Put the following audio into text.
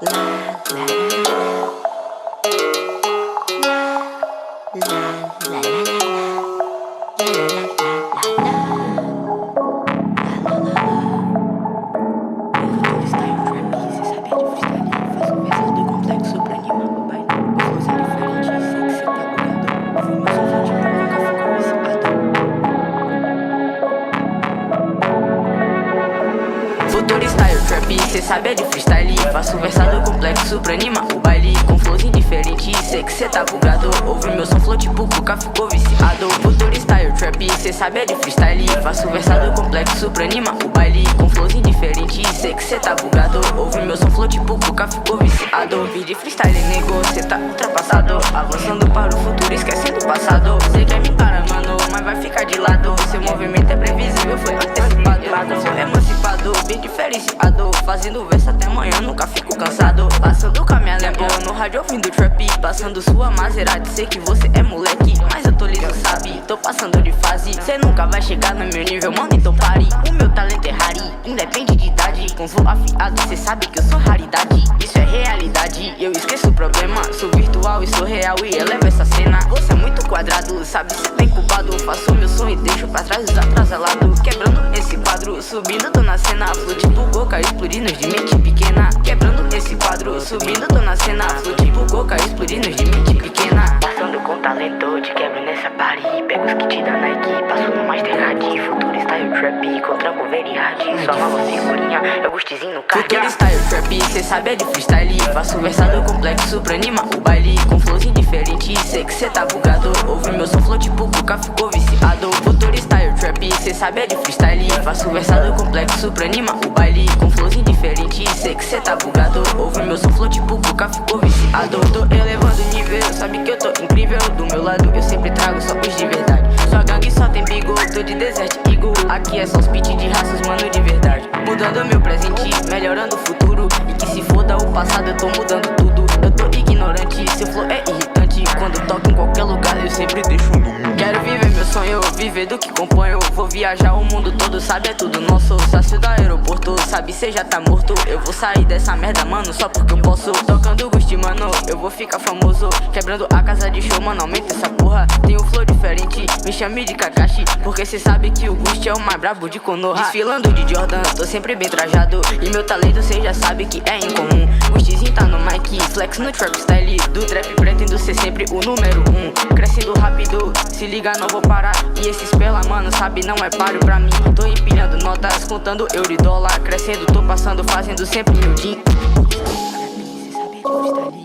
Futuro style trap, cê sabe é de freestyle. Faço versado complexo pra animar o baile. Com flows indiferentes, sei que cê tá bugado. Ouve meu som flow tipo Cuca, ficou viciado. Futuro style trap, cê sabe é de freestyle. Faço versado complexo pra animar o baile. Com flows indiferentes, sei que cê tá bugado. Ouve meu som flow tipo Cuca, ficou viciado. Vídeo freestyle negou, cê tá ultrapassado. Avançando para o futuro, esquecendo o passado. Cê quer me encarar, mano, mas vai ficar de lado. Seu movimento é previsível, foi antecipado. Sou emancipado, bem diferenciado. Fazendo verso até amanhã, nunca fico cansado. Passando com a minha Lambo no rádio ouvindo trap. Passando sua Maserati, sei que você é moleque, mas eu tô liso, sabe? Tô passando de fase. Cê nunca vai chegar no meu nível, mano, então pare. O meu talento é rari, independe de idade. Com flow afiado, cê sabe que eu sou raridade. Isso é realidade, eu esqueço o problema. Sou virtual e sou real e elevo essa cena. Você é muito quadrado, sabe, cê tá incubado. Faço meu som e deixo pra trás os atrasalados. Quebrando esse quadro, subindo tô na cena. Flow tipo Goka, explodindo de mente pequena. Quebrando esse quadro, subindo tô na cena. Flow tipo Goka, explodindo de mente pequena. Passando com talento, te quebro nessa party. Pego os kits da Nike, passo no Master Hard. Futuro style trap, contra com very hard. Só nova figurinha, é gostezinho no cardio. Futuro style trap, cê sabe é de freestyle. Faço versado complexo pra animar o baile. Com flows indiferentes, sei que cê tá bugado. Ouve meu som flow tipo Cuca, ficou viciado. Futuro style trap, cê sabe é de freestyle. Faço versado complexo pra animar o baile. Com flows indiferentes, sei que cê tá bugado. Ouve meu som flow tipo Cuca, ficou viciado. Tô elevando o nível, sabe que eu tô incrível. Do meu lado eu sempre trago só os de verdade. Só gangue, só tem bigo, tô de Desert Eagle. Aqui é só os pitch de raças, mano, de verdade. Mudando meu presente, melhorando o futuro. E que se foda o passado, eu tô mudando tudo. Eu tô ignorante, seu flow é irritante. Quando toco em qualquer lugar, eu sempre deixo no mundo. Quero viver meu sonho, viver do que componho. Vou viajar o mundo todo, sabe, é tudo nosso. Sácio do aeroporto, sabe, cê já tá morto. Eu vou sair dessa merda, mano, só porque eu posso. Tocando Gusti, mano, eu vou ficar famoso. Quebrando a casa de show, mano, aumenta essa porra. Tem um flow diferente, me chame de Kakashi. Porque cê sabe que o Gusti é o mais brabo de Konoha. Desfilando de Jordan, tô sempre bem trajado. E meu talento cê já sabe que é incomum. Gustizinho tá no mic, flex no trap style. Do trap pretendo ser sempre o número 1. Crescendo rápido, se liga não vou parar. E esses pela, mano, sabe, não é páreo pra mim. Tô empilhando notas, contando euro e dólar. Crescendo, tô passando, fazendo sempre meu din. Cê sabe de freestyle.